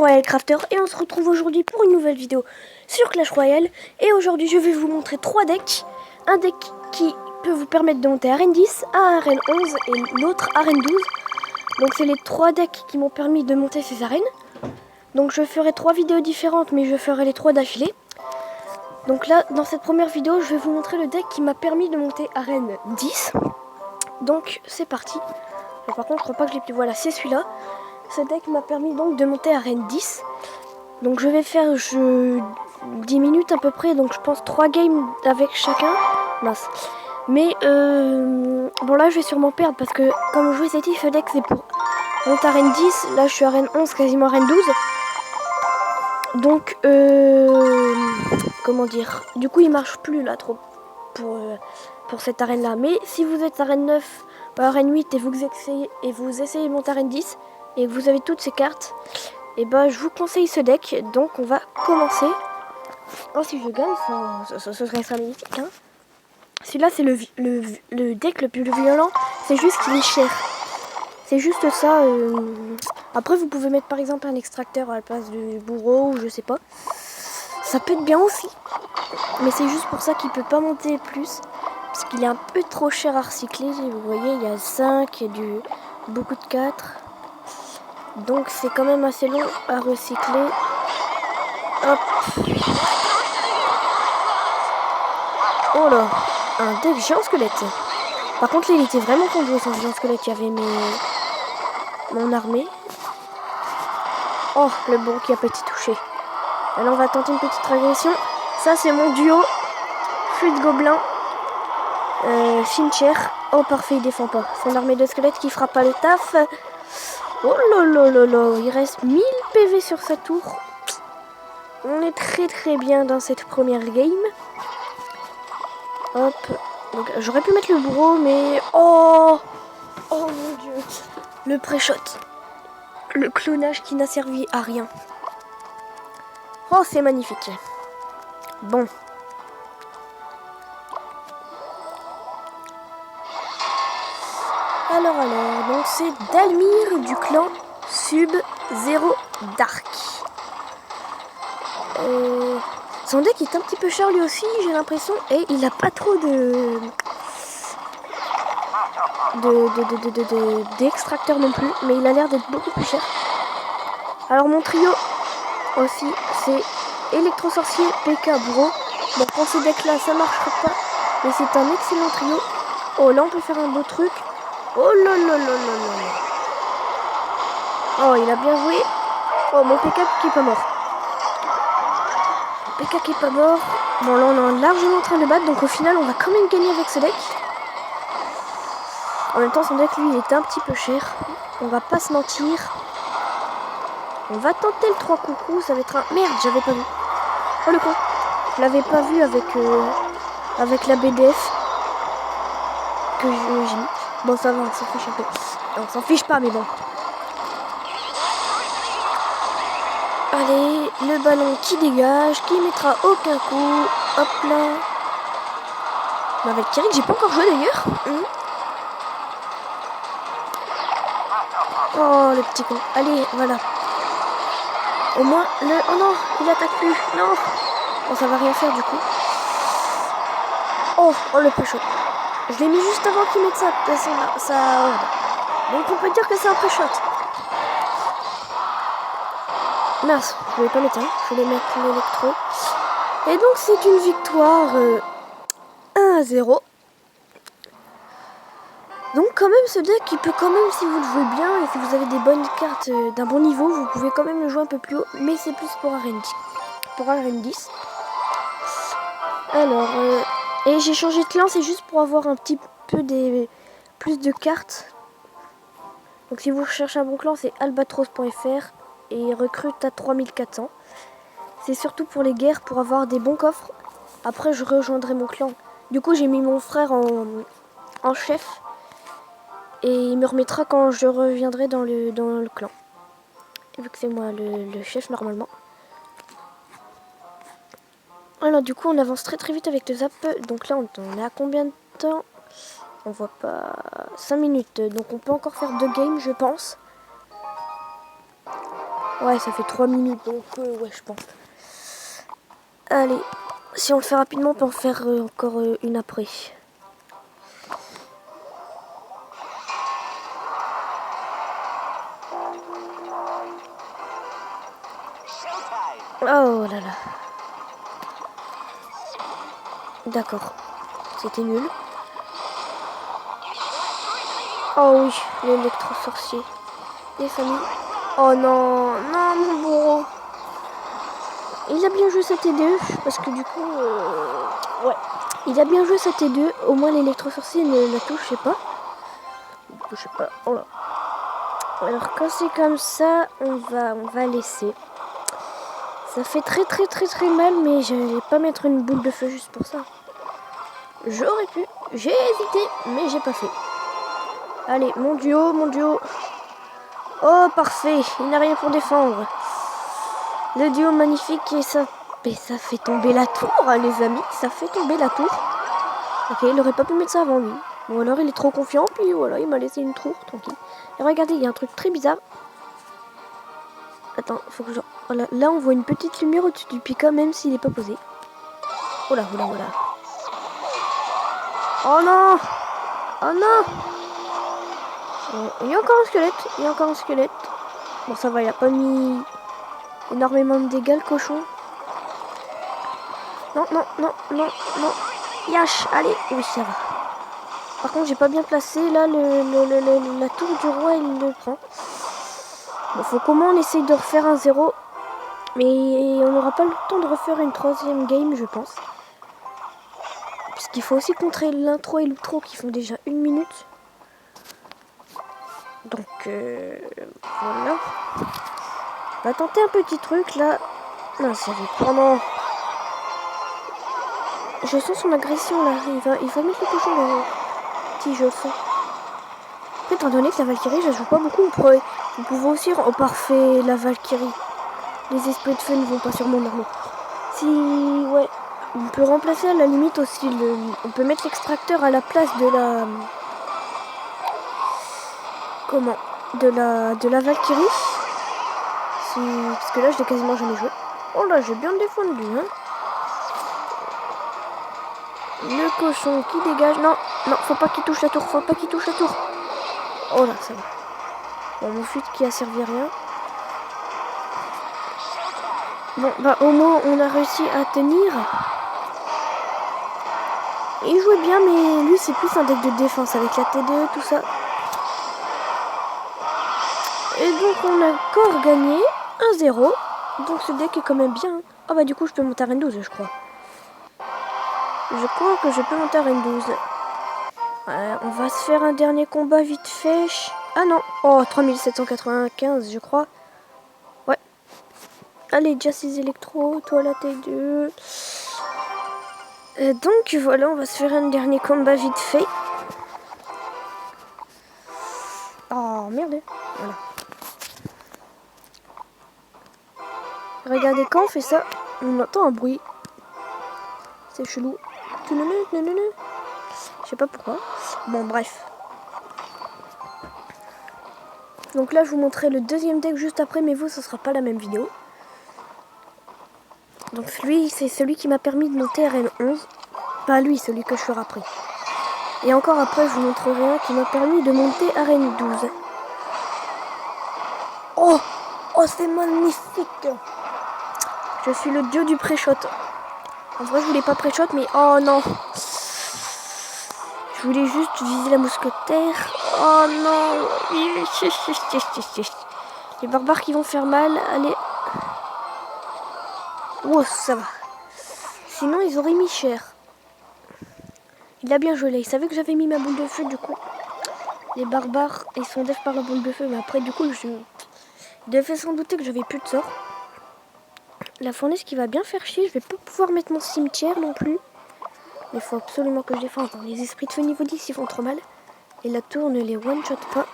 Royale Crafter et on se retrouve aujourd'hui pour une nouvelle vidéo sur Clash Royale. Et aujourd'hui je vais vous montrer 3 decks. Un deck qui peut vous permettre de monter arène 10, à arène 11 et l'autre arène 12. Donc c'est les 3 decks qui m'ont permis de monter ces arènes. Donc je ferai 3 vidéos différentes mais je ferai les 3 d'affilée. Donc là dans cette première vidéo je vais vous montrer le deck qui m'a permis de monter arène 10. Donc c'est parti. Par contre je crois pas que je l'ai plus. Voilà, c'est celui-là. Ce deck m'a permis donc de monter arène 10. Donc je vais faire 10 minutes à peu près. Donc je pense 3 games avec chacun. Mince. Mais bon là je vais sûrement perdre parce que comme je vous ai dit, ce deck c'est pour monter arène 10. Là je suis arène 11, quasiment arène 12. Donc comment dire, du coup il marche plus là trop pour cette arène là. Mais si vous êtes arène 9 ou arène 8 et vous essayez de monter arène 10 et que vous avez toutes ces cartes, et ben je vous conseille ce deck. Donc on va commencer. Oh, si je gagne, ce serait ça magnifique, hein. Celui-là c'est le deck le plus violent, c'est juste qu'il est cher. C'est juste ça. Après vous pouvez mettre par exemple un extracteur à la place du bourreau ou je sais pas. Ça peut être bien aussi. Mais c'est juste pour ça qu'il peut pas monter plus. Parce qu'il est un peu trop cher à recycler. Vous voyez, il y a 5, il y a beaucoup de 4. Donc c'est quand même assez long à recycler. Hop. Oh là, un deck géant squelette. Par contre là il était vraiment conduit son géant squelette. Il y avait mon armée. Oh, le bon qui a pas été touché. Alors on va tenter une petite régression. Ça c'est mon duo. Fluide gobelin. Fincher. Oh parfait, il défend pas. Son armée de squelettes qui fera pas le taf. Oh là là là là, il reste 1000 PV sur sa tour. On est très bien dans cette première game. Hop. Donc j'aurais pu mettre le bourreau mais... Oh mon dieu. Le pré-shot. Le clonage qui n'a servi à rien. Oh, c'est magnifique. Bon. Alors, donc c'est Dalmir du clan Sub-Zero Dark. Son deck est un petit peu cher lui aussi, j'ai l'impression, et il n'a pas trop d'extracteurs non plus, mais il a l'air d'être beaucoup plus cher. Alors mon trio aussi, c'est Électro-Sorcier, PK, Bourreau. Bon, pour ce deck là ça marchera pas, mais c'est un excellent trio. Oh là on peut faire un beau truc. Oh là là là là là. Oh il a bien joué. Oh mon PK qui est pas mort. PK qui est pas mort. Bon là on est largement en train de battre, donc au final on va quand même gagner avec ce deck. En même temps son deck lui il était un petit peu cher. On va pas se mentir. On va tenter le 3 coucou, ça va être un... Merde, j'avais pas vu. Oh le con. Je l'avais pas vu avec la BDF que j'ai mis. Bon ça va, on s'en fiche un peu. On s'en fiche pas mais bon. Allez, le ballon qui dégage, qui mettra aucun coup. Hop là. Mais avec Thierry, j'ai pas encore joué d'ailleurs. Oh le petit con. Allez, voilà. Au moins le... Oh non, il attaque plus. Non. Bon, ça va rien faire du coup. Oh le pré-shot. Je l'ai mis juste avant qu'il mette sa horde. Donc on peut dire que c'est un pré-shot. Mince, je voulais pas mettre un, je voulais mettre l'électro. Et donc c'est une victoire 1-0. Donc quand même ce deck il peut quand même, si vous le jouez bien et si vous avez des bonnes cartes d'un bon niveau, vous pouvez quand même le jouer un peu plus haut. Mais c'est plus pour arène 10. Pour arène 10. Alors, et j'ai changé de clan, c'est juste pour avoir un petit peu plus de cartes. Donc si vous recherchez un bon clan, c'est albatros.fr. Et il recrute à 3400. C'est surtout pour les guerres, pour avoir des bons coffres. Après je rejoindrai mon clan. Du coup j'ai mis mon frère en chef. Et il me remettra quand je reviendrai dans le clan. Vu que c'est moi le chef normalement. Alors du coup on avance très vite avec le zap. Donc là on est à combien de temps? On voit pas... 5 minutes. Donc on peut encore faire 2 games je pense. Ouais, ça fait 3 minutes, donc ouais, je pense. Allez, si on le fait rapidement, on peut en faire encore une après. Oh là là. D'accord. C'était nul. Oh oui, l'électro-sorcier. Et famille. Oh non, non mon bourreau. Il a bien joué sa T2, parce que du coup... ouais. Il a bien joué sa T2, au moins l'électro-sorcier ne la touchait pas. Je sais pas. Oh là. Alors quand c'est comme ça, on va laisser. Ça fait très mal, mais je vais pas mettre une boule de feu juste pour ça. J'aurais pu, j'ai hésité, mais j'ai pas fait. Allez, mon duo, mon duo. Oh, parfait, il n'a rien pour défendre. Le duo magnifique et ça fait tomber la tour, hein, les amis. Ça fait tomber la tour. Ok, il aurait pas pu mettre ça avant lui. Bon, alors il est trop confiant, puis voilà, il m'a laissé une tour, tranquille. Et regardez, il y a un truc très bizarre. Attends, faut que je... Voilà, là, on voit une petite lumière au-dessus du Pika, même s'il n'est pas posé. Oh là, oh là, oh là. Oh non! Oh non! Il y a encore un squelette, il y a encore un squelette. Bon, ça va, il a pas mis énormément de dégâts, le cochon. Non, non, non, non, non. Yash, allez, oui, ça va. Par contre, j'ai pas bien placé, là, la tour du roi, il le prend. Bon, faut comment on essaye de refaire un 0. Mais on n'aura pas le temps de refaire une troisième game, je pense. Puisqu'il faut aussi contrer l'intro et l'outro qui font déjà 1 minute. Donc, voilà. On va tenter un petit truc, là. Non, ça va pendant... Je sens son agression, là. Il va mettre le cochon derrière. Si, je le sens. Après, étant donné que la Valkyrie, je joue pas beaucoup, vous pouvez aussi en parfait la Valkyrie. Les esprits de feu ne vont pas sur mon armée. Si, ouais, on peut remplacer à la limite aussi, on peut mettre l'extracteur à la place de la... Comment? De la Valkyrie. Parce que là, je l'ai quasiment jamais joué. Oh là, j'ai bien défendu, hein. Le cochon qui dégage. Non, non, faut pas qu'il touche la tour, faut pas qu'il touche la tour. Oh là, ça va. Bon, mon fuite qui a servi à rien. Bon, bah au moins, on a réussi à tenir. Il jouait bien, mais lui, c'est plus un deck de défense avec la T2, tout ça. Et donc, on a encore gagné 1-0. Donc, ce deck est quand même bien. Ah bah, du coup, je peux monter à Reine 12, je crois. Je crois que je peux monter à Reine 12. On va se faire un dernier combat vite fait. Ah non. Oh, 3795, je crois. Ouais. Allez, Jassies Electro, toi la T2. Donc, voilà, on va se faire un dernier combat vite fait. Oh, merde. Voilà. Regardez, quand on fait ça, on entend un bruit. C'est chelou. Je sais pas pourquoi. Bon, bref. Donc là, je vous montrerai le deuxième deck juste après, mais vous, ce sera pas la même vidéo. Donc lui, c'est celui qui m'a permis de monter à Reine 11. Pas lui, celui que je ferai après. Et encore après, je vous montrerai un qui m'a permis de monter à Reine 12. Oh, oh, c'est magnifique. Je suis le dieu du pré-shot. En vrai, je voulais pas pré-shot, mais oh non. Je voulais juste viser la mousquetaire. Oh non. Les barbares qui vont faire mal. Allez. Oh, ça va. Sinon, ils auraient mis cher. Il a bien joué là. Il savait que j'avais mis ma boule de feu, du coup. Les barbares, ils sont def par la boule de feu. Mais après, du coup, il devait sans douter que j'avais plus de sort. La fournaise qui va bien faire chier. Je vais pas pouvoir mettre mon cimetière non plus. Mais il faut absolument que je défende. Les esprits de feu niveau 10, ils font trop mal. Et la tour ne les one-shot pas.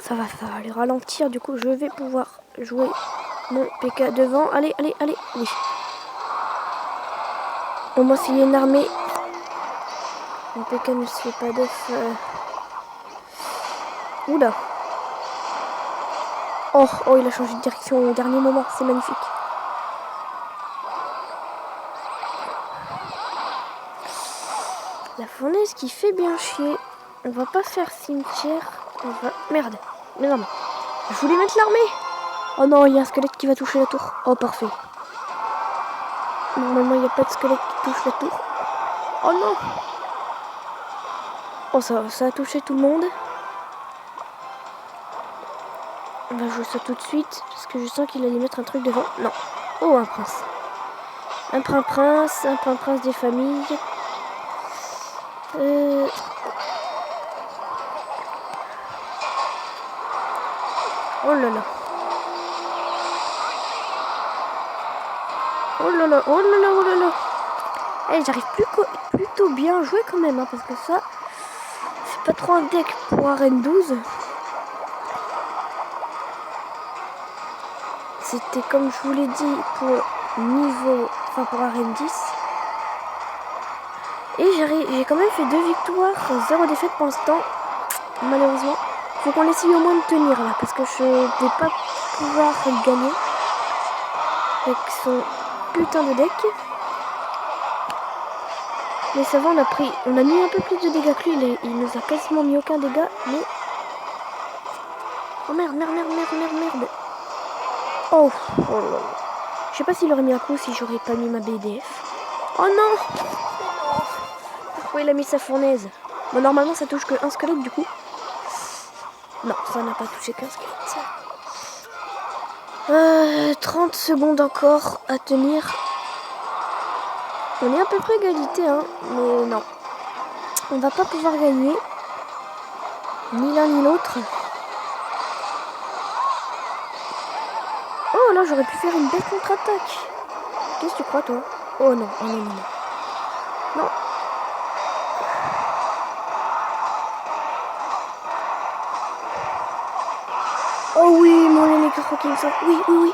Ça va les ralentir. Du coup, je vais pouvoir jouer mon PK devant. Allez, allez, allez. Oui. Au moins, s'il y a une armée, mon PK ne se fait pas d'œuf. Oula. Oh, oh, il a changé de direction au dernier moment. C'est magnifique. La fournaise qui fait bien chier. On va pas faire cimetière. On va... Merde. Mais non. Je voulais mettre l'armée. Oh non, il y a un squelette qui va toucher la tour. Oh, parfait. Normalement, il n'y a pas de squelette qui touche la tour. Oh non. Oh, ça a touché tout le monde. On va jouer ça tout de suite. Parce que je sens qu'il allait mettre un truc devant. Non. Oh, un prince. Un prince des familles. Oh là là. Oh là là, oh là là, oh là là. Eh, j'arrive plutôt bien à jouer quand même, hein, parce que ça, c'est pas trop un deck pour arène 12. C'était comme je vous l'ai dit pour niveau, enfin pour arène 10. Et j'ai quand même fait 2 victoires, 0 défaite pour l'instant. Malheureusement, faut qu'on essaye au moins de tenir là, parce que je vais pas pouvoir gagner avec son putain de deck. Mais ça va, on a mis un peu plus de dégâts que lui. Il nous a quasiment mis aucun dégât, mais... Oh merde. Oh là là. Je sais pas s'il aurait mis un coup si j'aurais pas mis ma BDF. Oh non. Pourquoi il a mis sa fournaise? Bon, normalement ça touche qu'un squelette du coup. Non, ça n'a pas touché qu'un squelette. 30 secondes encore à tenir. On est à peu près égalité, hein, mais non. On va pas pouvoir gagner. Ni l'un ni l'autre. Oh là, j'aurais pu faire une belle contre-attaque. Qu'est-ce que tu crois, toi? Oh non, oh non, non. Non. Oh oui, mon électro qui me sauve. Oui. Oh oui.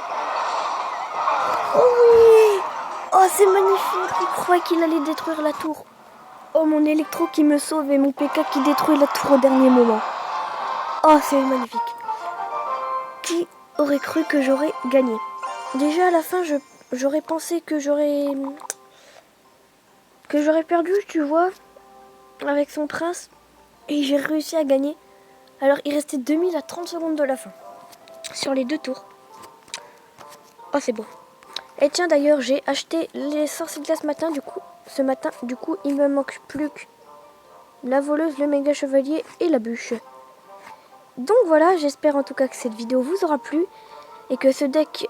Oh, c'est magnifique. Il croyait qu'il allait détruire la tour. Oh, mon électro qui me sauve et mon PK qui détruit la tour au dernier moment. Oh, c'est magnifique. Qui aurait cru que j'aurais gagné? Déjà à la fin, j'aurais pensé que j'aurais perdu, tu vois, avec son prince. Et j'ai réussi à gagner. Alors, il restait 2000 à 30 secondes de la fin. Sur les 2 tours. Oh, c'est beau. Et tiens, d'ailleurs, j'ai acheté les sorciers de glace ce matin. Du coup, il me manque plus que la voleuse, le méga chevalier et la bûche. Donc voilà, j'espère en tout cas que cette vidéo vous aura plu. Et que ce deck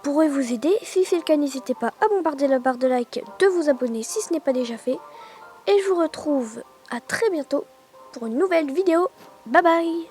pourrait vous aider. Si c'est le cas, n'hésitez pas à bombarder la barre de like, de vous abonner si ce n'est pas déjà fait. Et je vous retrouve à très bientôt pour une nouvelle vidéo. Bye bye!